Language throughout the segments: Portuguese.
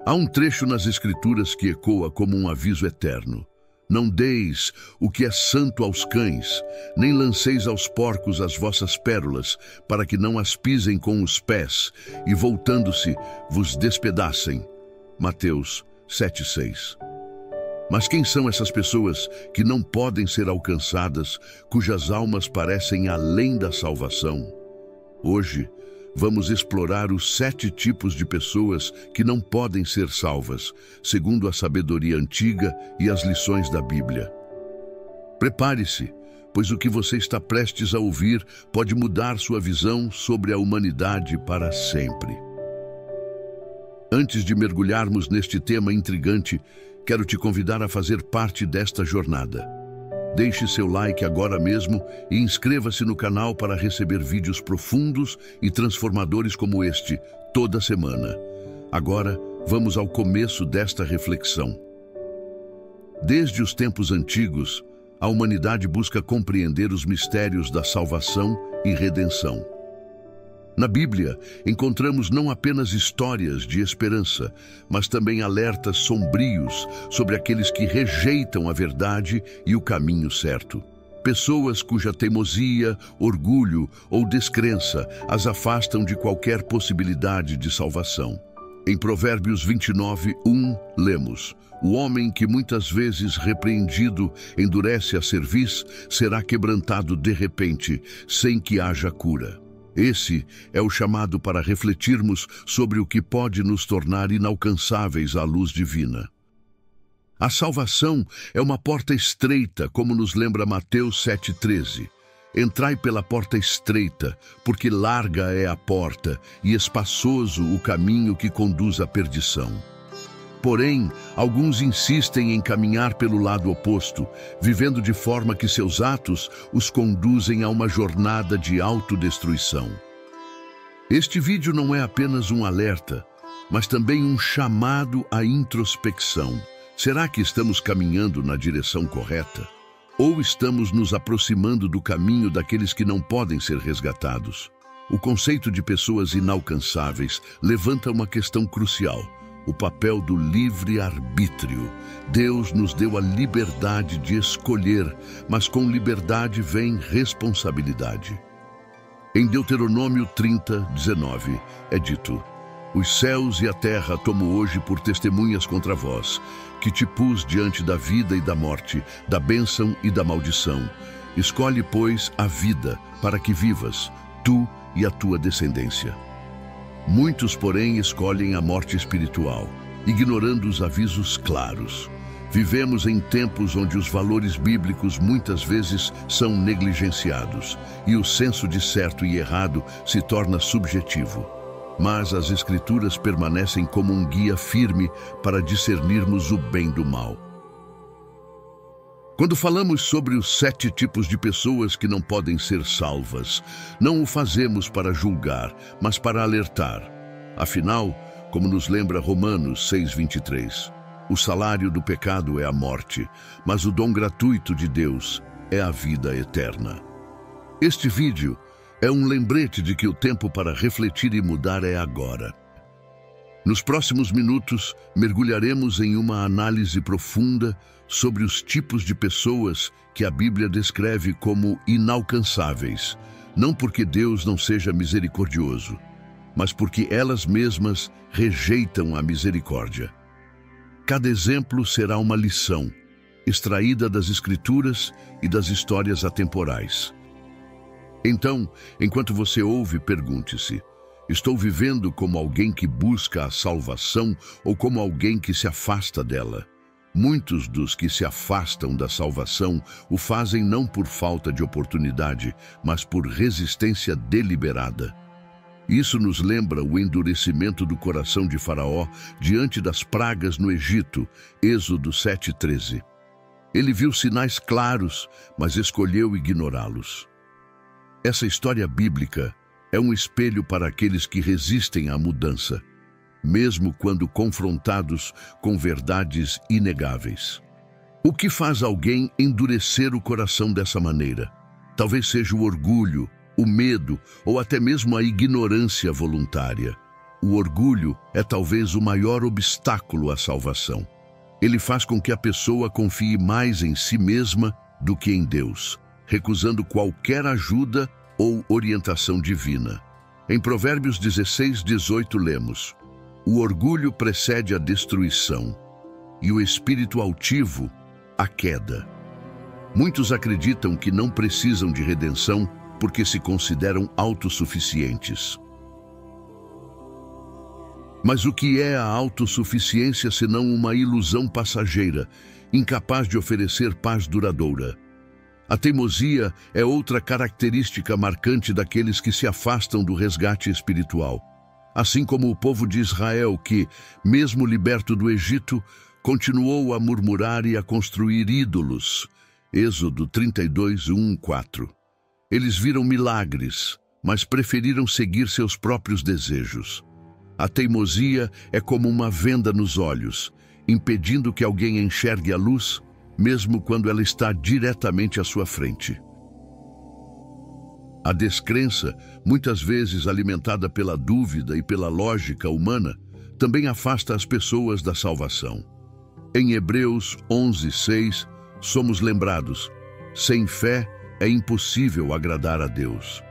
Há um trecho nas Escrituras que ecoa como um aviso eterno. Não deis o que é santo aos cães, nem lanceis aos porcos as vossas pérolas, para que não as pisem com os pés, e voltando-se, vos despedacem. Mateus 7,6. Mas quem são essas pessoas que não podem ser alcançadas, cujas almas parecem além da salvação? Hoje, vamos explorar os 7 tipos de pessoas que não podem ser salvas, segundo a sabedoria antiga e as lições da Bíblia. Prepare-se, pois o que você está prestes a ouvir pode mudar sua visão sobre a humanidade para sempre. Antes de mergulharmos neste tema intrigante, quero te convidar a fazer parte desta jornada. Deixe seu like agora mesmo e inscreva-se no canal para receber vídeos profundos e transformadores como este, toda semana. Agora, vamos ao começo desta reflexão. Desde os tempos antigos, a humanidade busca compreender os mistérios da salvação e redenção. Na Bíblia, encontramos não apenas histórias de esperança, mas também alertas sombrios sobre aqueles que rejeitam a verdade e o caminho certo. Pessoas cuja teimosia, orgulho ou descrença as afastam de qualquer possibilidade de salvação. Em Provérbios 29:1, lemos: "O homem que muitas vezes repreendido endurece a cerviz será quebrantado de repente, sem que haja cura." Esse é o chamado para refletirmos sobre o que pode nos tornar inalcançáveis à luz divina. A salvação é uma porta estreita, como nos lembra Mateus 7,13. Entrai pela porta estreita, porque larga é a porta e espaçoso o caminho que conduz à perdição. Porém, alguns insistem em caminhar pelo lado oposto, vivendo de forma que seus atos os conduzem a uma jornada de autodestruição. Este vídeo não é apenas um alerta, mas também um chamado à introspecção. Será que estamos caminhando na direção correta? Ou estamos nos aproximando do caminho daqueles que não podem ser resgatados? O conceito de pessoas inalcançáveis levanta uma questão crucial: o papel do livre-arbítrio. Deus nos deu a liberdade de escolher, mas com liberdade vem responsabilidade. Em Deuteronômio 30:19 é dito: "Os céus e a terra tomo hoje por testemunhas contra vós, que te pus diante da vida e da morte, da bênção e da maldição. Escolhe, pois, a vida, para que vivas, tu e a tua descendência." Muitos, porém, escolhem a morte espiritual, ignorando os avisos claros. Vivemos em tempos onde os valores bíblicos muitas vezes são negligenciados e o senso de certo e errado se torna subjetivo. Mas as Escrituras permanecem como um guia firme para discernirmos o bem do mal. Quando falamos sobre os 7 tipos de pessoas que não podem ser salvas, não o fazemos para julgar, mas para alertar. Afinal, como nos lembra Romanos 6:23, o salário do pecado é a morte, mas o dom gratuito de Deus é a vida eterna. Este vídeo é um lembrete de que o tempo para refletir e mudar é agora. Nos próximos minutos, mergulharemos em uma análise profunda sobre os tipos de pessoas que a Bíblia descreve como inalcançáveis, não porque Deus não seja misericordioso, mas porque elas mesmas rejeitam a misericórdia. Cada exemplo será uma lição, extraída das Escrituras e das histórias atemporais. Então, enquanto você ouve, pergunte-se: estou vivendo como alguém que busca a salvação ou como alguém que se afasta dela? Muitos dos que se afastam da salvação o fazem não por falta de oportunidade, mas por resistência deliberada. Isso nos lembra o endurecimento do coração de Faraó diante das pragas no Egito, Êxodo 7:13. Ele viu sinais claros, mas escolheu ignorá-los. Essa história bíblica é um espelho para aqueles que resistem à mudança, mesmo quando confrontados com verdades inegáveis. O que faz alguém endurecer o coração dessa maneira? Talvez seja o orgulho, o medo ou até mesmo a ignorância voluntária. O orgulho é talvez o maior obstáculo à salvação. Ele faz com que a pessoa confie mais em si mesma do que em Deus, recusando qualquer ajuda ou orientação divina. Em Provérbios 16:18 lemos: o orgulho precede a destruição e o espírito altivo a queda. Muitos acreditam que não precisam de redenção porque se consideram autossuficientes. Mas o que é a autossuficiência senão uma ilusão passageira, incapaz de oferecer paz duradoura? A teimosia é outra característica marcante daqueles que se afastam do resgate espiritual. Assim como o povo de Israel que, mesmo liberto do Egito, continuou a murmurar e a construir ídolos. Êxodo 32:1-4. Eles viram milagres, mas preferiram seguir seus próprios desejos. A teimosia é como uma venda nos olhos, impedindo que alguém enxergue a luz, mesmo quando ela está diretamente à sua frente. A descrença, muitas vezes alimentada pela dúvida e pela lógica humana, também afasta as pessoas da salvação. Em Hebreus 11:6, somos lembrados: sem fé é impossível agradar a Deus.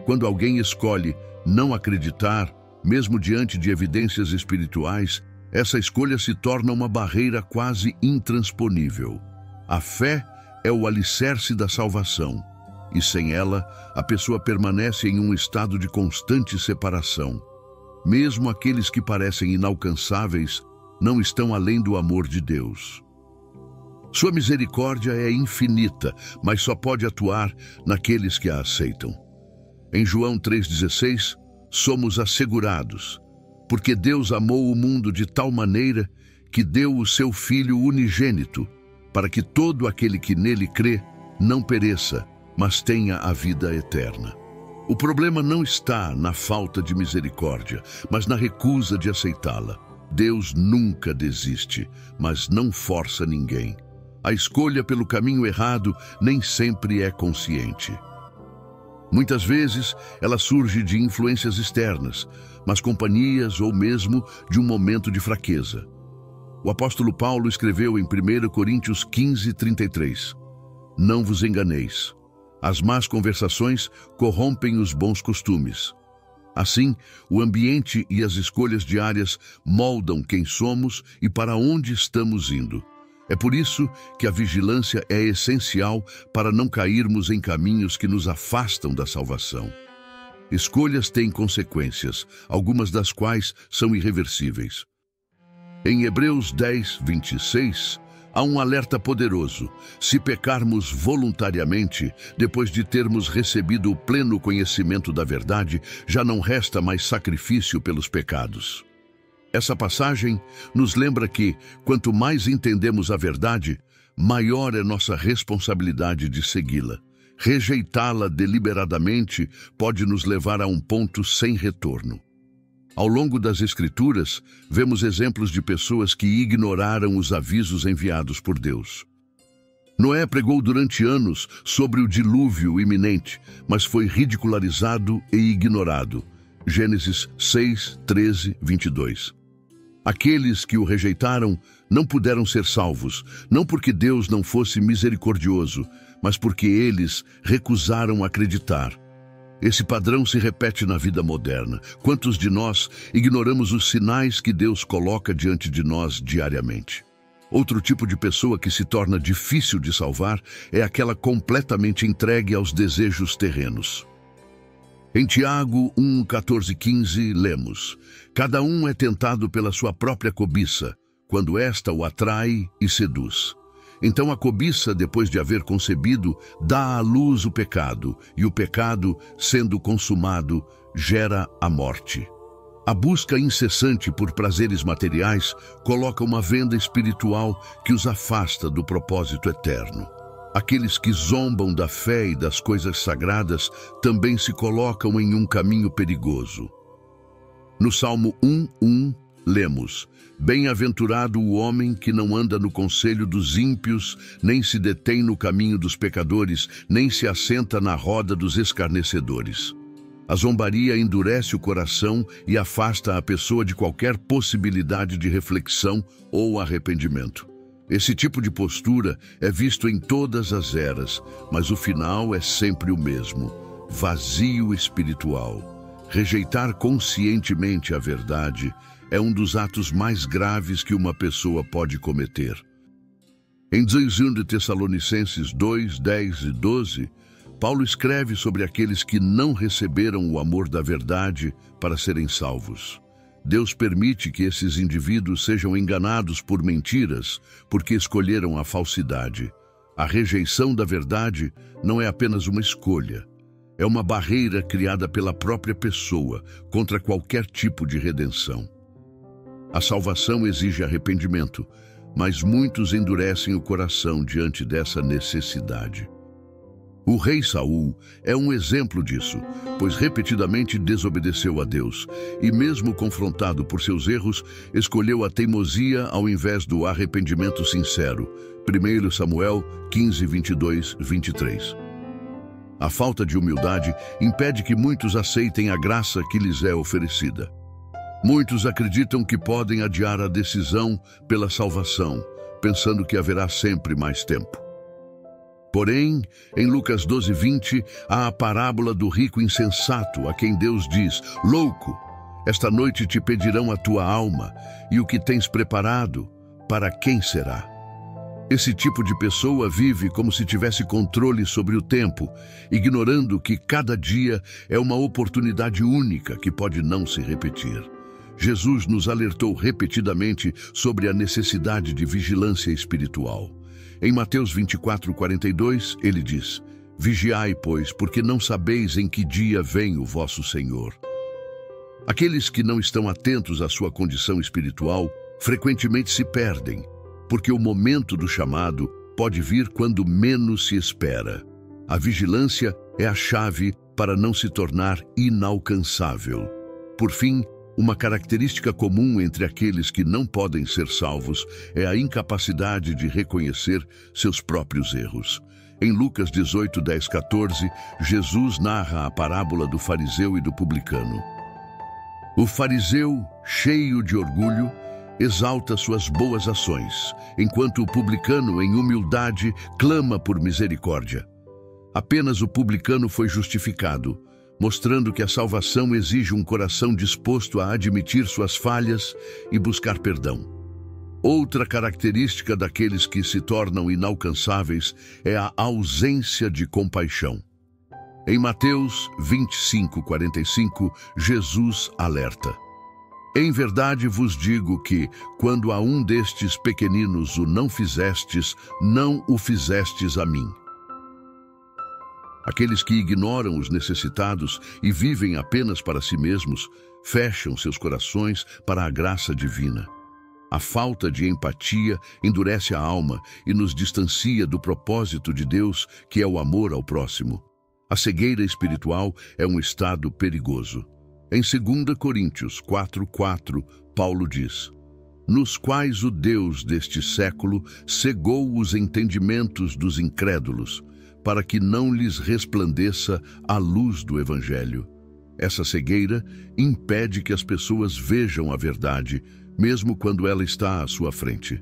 Quando alguém escolhe não acreditar, mesmo diante de evidências espirituais, essa escolha se torna uma barreira quase intransponível. A fé é o alicerce da salvação, e sem ela, a pessoa permanece em um estado de constante separação. Mesmo aqueles que parecem inalcançáveis não estão além do amor de Deus. Sua misericórdia é infinita, mas só pode atuar naqueles que a aceitam. Em João 3,16, somos assegurados, porque Deus amou o mundo de tal maneira que deu o seu Filho unigênito, para que todo aquele que nele crê não pereça, mas tenha a vida eterna. O problema não está na falta de misericórdia, mas na recusa de aceitá-la. Deus nunca desiste, mas não força ninguém. A escolha pelo caminho errado nem sempre é consciente. Muitas vezes, ela surge de influências externas, mas companhias ou mesmo de um momento de fraqueza. O apóstolo Paulo escreveu em 1 Coríntios 15:33: não vos enganeis, as más conversações corrompem os bons costumes. Assim, o ambiente e as escolhas diárias moldam quem somos e para onde estamos indo. É por isso que a vigilância é essencial para não cairmos em caminhos que nos afastam da salvação. Escolhas têm consequências, algumas das quais são irreversíveis. Em Hebreus 10:26, há um alerta poderoso: se pecarmos voluntariamente, depois de termos recebido o pleno conhecimento da verdade, já não resta mais sacrifício pelos pecados. Essa passagem nos lembra que, quanto mais entendemos a verdade, maior é nossa responsabilidade de segui-la. Rejeitá-la deliberadamente pode nos levar a um ponto sem retorno. Ao longo das Escrituras, vemos exemplos de pessoas que ignoraram os avisos enviados por Deus. Noé pregou durante anos sobre o dilúvio iminente, mas foi ridicularizado e ignorado. Gênesis 6:13-22. Aqueles que o rejeitaram não puderam ser salvos, não porque Deus não fosse misericordioso, mas porque eles recusaram acreditar. Esse padrão se repete na vida moderna. Quantos de nós ignoramos os sinais que Deus coloca diante de nós diariamente? Outro tipo de pessoa que se torna difícil de salvar é aquela completamente entregue aos desejos terrenos. Em Tiago 1:14-15, lemos: cada um é tentado pela sua própria cobiça, quando esta o atrai e seduz. Então a cobiça, depois de haver concebido, dá à luz o pecado, e o pecado, sendo consumado, gera a morte. A busca incessante por prazeres materiais coloca uma venda espiritual que os afasta do propósito eterno. Aqueles que zombam da fé e das coisas sagradas também se colocam em um caminho perigoso. No Salmo 1:1, lemos: bem-aventurado o homem que não anda no conselho dos ímpios, nem se detém no caminho dos pecadores, nem se assenta na roda dos escarnecedores. A zombaria endurece o coração e afasta a pessoa de qualquer possibilidade de reflexão ou arrependimento. Esse tipo de postura é visto em todas as eras, mas o final é sempre o mesmo: vazio espiritual. Rejeitar conscientemente a verdade é um dos atos mais graves que uma pessoa pode cometer. Em 2 Tessalonicenses 2, 10 e 12, Paulo escreve sobre aqueles que não receberam o amor da verdade para serem salvos. Deus permite que esses indivíduos sejam enganados por mentiras porque escolheram a falsidade. A rejeição da verdade não é apenas uma escolha. É uma barreira criada pela própria pessoa contra qualquer tipo de redenção. A salvação exige arrependimento, mas muitos endurecem o coração diante dessa necessidade. O rei Saul é um exemplo disso, pois repetidamente desobedeceu a Deus e, mesmo confrontado por seus erros, escolheu a teimosia ao invés do arrependimento sincero. 1 Samuel 15, 22, 23. A falta de humildade impede que muitos aceitem a graça que lhes é oferecida. Muitos acreditam que podem adiar a decisão pela salvação, pensando que haverá sempre mais tempo. Porém, em Lucas 12:20, há a parábola do rico insensato, a quem Deus diz: louco, esta noite te pedirão a tua alma, e o que tens preparado, para quem será? Esse tipo de pessoa vive como se tivesse controle sobre o tempo, ignorando que cada dia é uma oportunidade única que pode não se repetir. Jesus nos alertou repetidamente sobre a necessidade de vigilância espiritual. Em Mateus 24:42, ele diz: vigiai, pois, porque não sabeis em que dia vem o vosso Senhor. Aqueles que não estão atentos à sua condição espiritual frequentemente se perdem, porque o momento do chamado pode vir quando menos se espera. A vigilância é a chave para não se tornar inalcançável. Por fim, uma característica comum entre aqueles que não podem ser salvos é a incapacidade de reconhecer seus próprios erros. Em Lucas 18, 10, 14, Jesus narra a parábola do fariseu e do publicano. O fariseu, cheio de orgulho, exalta suas boas ações, enquanto o publicano, em humildade, clama por misericórdia. Apenas o publicano foi justificado, mostrando que a salvação exige um coração disposto a admitir suas falhas e buscar perdão. Outra característica daqueles que se tornam inalcançáveis é a ausência de compaixão. Em Mateus 25:45, Jesus alerta: em verdade vos digo que, quando a um destes pequeninos o não fizestes, não o fizestes a mim. Aqueles que ignoram os necessitados e vivem apenas para si mesmos, fecham seus corações para a graça divina. A falta de empatia endurece a alma e nos distancia do propósito de Deus, que é o amor ao próximo. A cegueira espiritual é um estado perigoso. Em 2 Coríntios 4:4, Paulo diz: nos quais o Deus deste século cegou os entendimentos dos incrédulos, para que não lhes resplandeça a luz do Evangelho. Essa cegueira impede que as pessoas vejam a verdade, mesmo quando ela está à sua frente.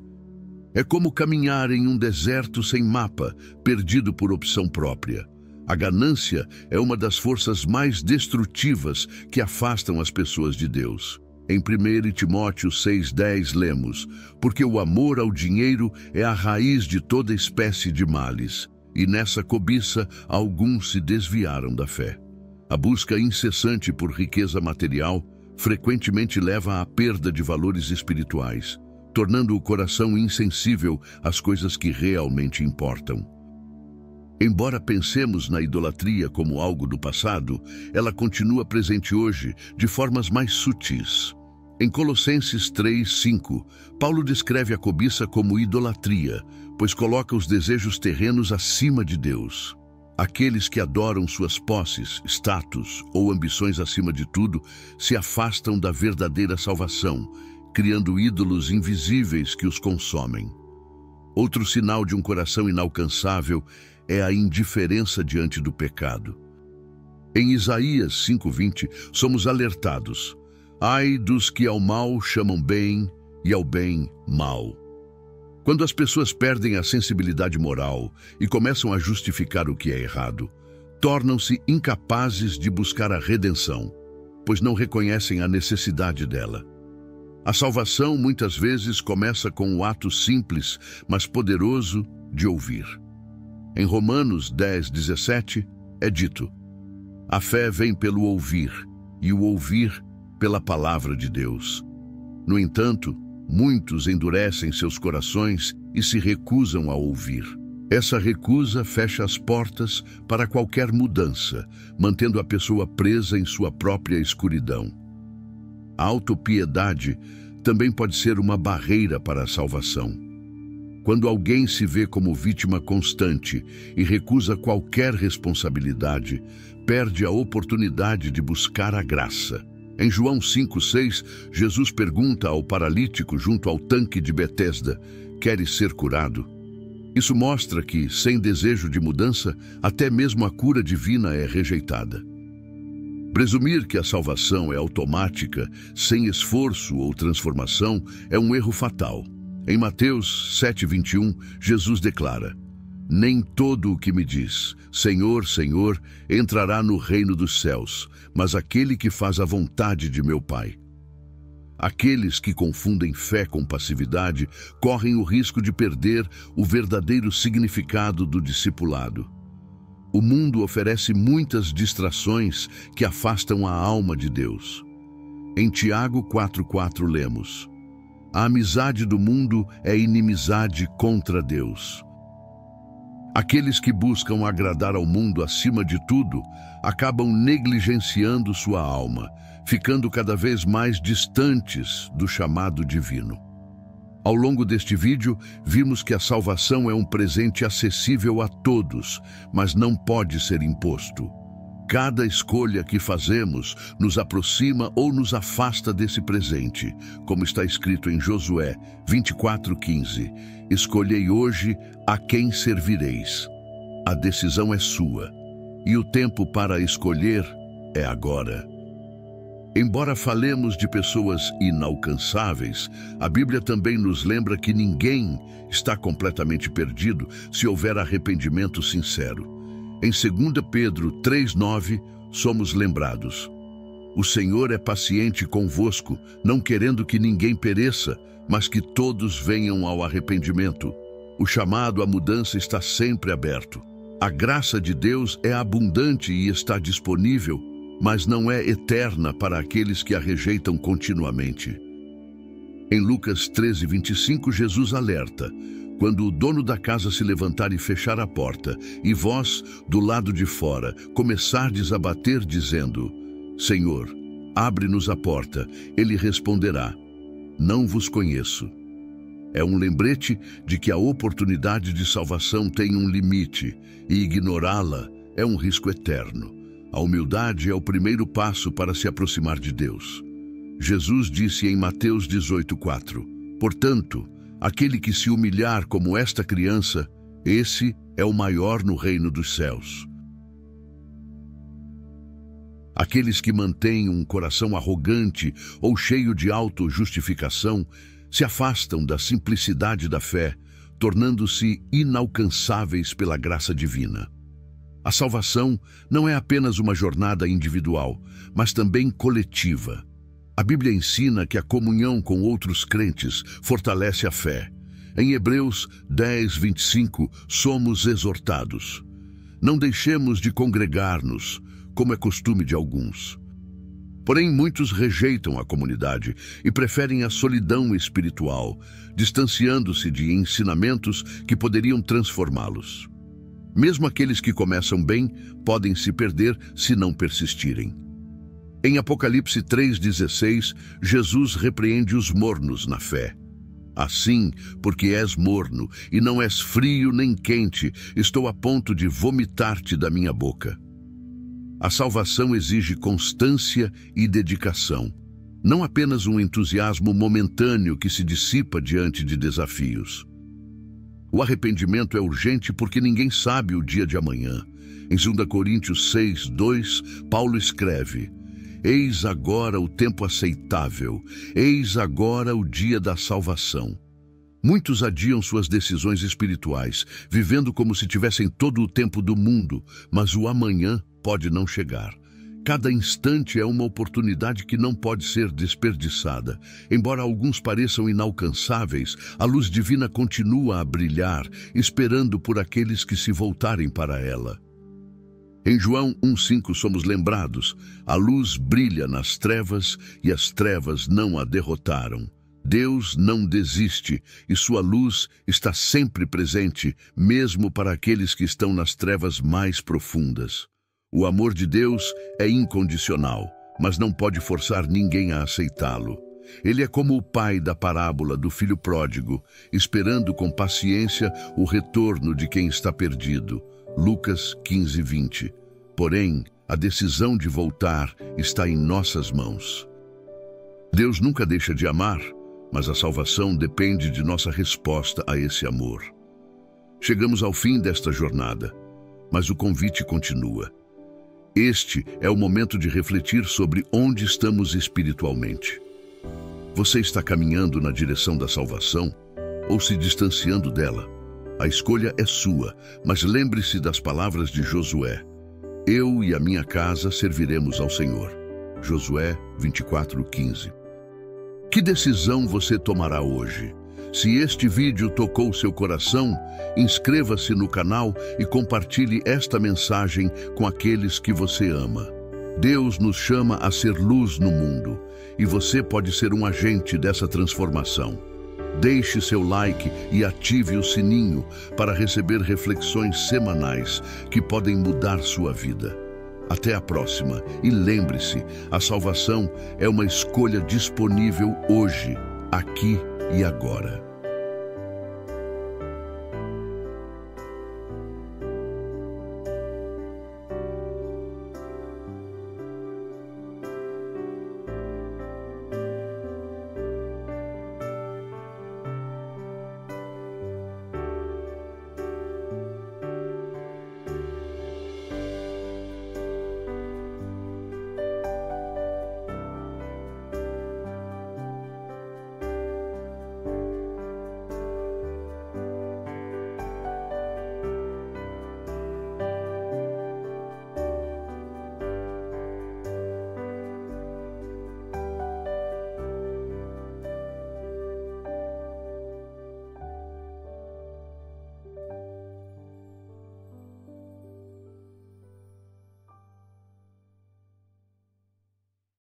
É como caminhar em um deserto sem mapa, perdido por opção própria. A ganância é uma das forças mais destrutivas que afastam as pessoas de Deus. Em 1 Timóteo 6:10 lemos: porque o amor ao dinheiro é a raiz de toda espécie de males. E nessa cobiça, alguns se desviaram da fé. A busca incessante por riqueza material frequentemente leva à perda de valores espirituais, tornando o coração insensível às coisas que realmente importam. Embora pensemos na idolatria como algo do passado, ela continua presente hoje de formas mais sutis. Em Colossenses 3:5, Paulo descreve a cobiça como idolatria, pois coloca os desejos terrenos acima de Deus. Aqueles que adoram suas posses, status ou ambições acima de tudo se afastam da verdadeira salvação, criando ídolos invisíveis que os consomem. Outro sinal de um coração inalcançável é a indiferença diante do pecado. Em Isaías 5:20, somos alertados: ai dos que ao mal chamam bem e ao bem mal. Quando as pessoas perdem a sensibilidade moral e começam a justificar o que é errado, tornam-se incapazes de buscar a redenção, pois não reconhecem a necessidade dela. A salvação muitas vezes começa com o ato simples, mas poderoso de ouvir. Em Romanos 10:17 é dito: a fé vem pelo ouvir, e o ouvir pela palavra de Deus. No entanto, muitos endurecem seus corações e se recusam a ouvir. Essa recusa fecha as portas para qualquer mudança, mantendo a pessoa presa em sua própria escuridão. A autopiedade também pode ser uma barreira para a salvação. Quando alguém se vê como vítima constante e recusa qualquer responsabilidade, perde a oportunidade de buscar a graça. Em João 5:6, Jesus pergunta ao paralítico junto ao tanque de Betesda: queres ser curado? Isso mostra que, sem desejo de mudança, até mesmo a cura divina é rejeitada. Presumir que a salvação é automática, sem esforço ou transformação, é um erro fatal. Em Mateus 7:21, Jesus declara: nem todo o que me diz, Senhor, Senhor, entrará no reino dos céus, mas aquele que faz a vontade de meu Pai. Aqueles que confundem fé com passividade correm o risco de perder o verdadeiro significado do discipulado. O mundo oferece muitas distrações que afastam a alma de Deus. Em Tiago 4:4 lemos: a amizade do mundo é inimizade contra Deus. Aqueles que buscam agradar ao mundo acima de tudo acabam negligenciando sua alma, ficando cada vez mais distantes do chamado divino. Ao longo deste vídeo, vimos que a salvação é um presente acessível a todos, mas não pode ser imposto. Cada escolha que fazemos nos aproxima ou nos afasta desse presente, como está escrito em Josué 24:15. Escolhei hoje a quem servireis. A decisão é sua, e o tempo para escolher é agora. Embora falemos de pessoas inalcançáveis, a Bíblia também nos lembra que ninguém está completamente perdido se houver arrependimento sincero. Em 2 Pedro 3:9, somos lembrados: o Senhor é paciente convosco, não querendo que ninguém pereça, mas que todos venham ao arrependimento. O chamado à mudança está sempre aberto. A graça de Deus é abundante e está disponível, mas não é eterna para aqueles que a rejeitam continuamente. Em Lucas 13:25, Jesus alerta: quando o dono da casa se levantar e fechar a porta, e vós, do lado de fora, começardes a bater, dizendo: Senhor, abre-nos a porta, ele responderá: não vos conheço. É um lembrete de que a oportunidade de salvação tem um limite, e ignorá-la é um risco eterno. A humildade é o primeiro passo para se aproximar de Deus. Jesus disse em Mateus 18:4: portanto, aquele que se humilhar como esta criança, esse é o maior no reino dos céus. Aqueles que mantêm um coração arrogante ou cheio de autojustificação se afastam da simplicidade da fé, tornando-se inalcançáveis pela graça divina. A salvação não é apenas uma jornada individual, mas também coletiva. A Bíblia ensina que a comunhão com outros crentes fortalece a fé. Em Hebreus 10:25, somos exortados: não deixemos de congregar-nos, como é costume de alguns. Porém, muitos rejeitam a comunidade e preferem a solidão espiritual, distanciando-se de ensinamentos que poderiam transformá-los. Mesmo aqueles que começam bem podem se perder se não persistirem. Em Apocalipse 3:16, Jesus repreende os mornos na fé. Assim, porque és morno e não és frio nem quente, estou a ponto de vomitar-te da minha boca. A salvação exige constância e dedicação, não apenas um entusiasmo momentâneo que se dissipa diante de desafios. O arrependimento é urgente porque ninguém sabe o dia de amanhã. Em 2 Coríntios 6:2, Paulo escreve: Eis agora o tempo aceitável, eis agora o dia da salvação. Muitos adiam suas decisões espirituais, vivendo como se tivessem todo o tempo do mundo, mas o amanhã pode não chegar. Cada instante é uma oportunidade que não pode ser desperdiçada. Embora alguns pareçam inalcançáveis, a luz divina continua a brilhar, esperando por aqueles que se voltarem para ela. Em João 1:5 somos lembrados: a luz brilha nas trevas e as trevas não a derrotaram. Deus não desiste e sua luz está sempre presente, mesmo para aqueles que estão nas trevas mais profundas. O amor de Deus é incondicional, mas não pode forçar ninguém a aceitá-lo. Ele é como o pai da parábola do filho pródigo, esperando com paciência o retorno de quem está perdido. Lucas 15:20. Porém, a decisão de voltar está em nossas mãos. Deus nunca deixa de amar, mas a salvação depende de nossa resposta a esse amor. Chegamos ao fim desta jornada, mas o convite continua. Este é o momento de refletir sobre onde estamos espiritualmente. Você está caminhando na direção da salvação ou se distanciando dela? A escolha é sua, mas lembre-se das palavras de Josué: Eu e a minha casa serviremos ao Senhor. Josué 24:15. Que decisão você tomará hoje? Se este vídeo tocou seu coração, inscreva-se no canal e compartilhe esta mensagem com aqueles que você ama. Deus nos chama a ser luz no mundo, e você pode ser um agente dessa transformação. Deixe seu like e ative o sininho para receber reflexões semanais que podem mudar sua vida. Até a próxima e lembre-se, a salvação é uma escolha disponível hoje, aqui e agora.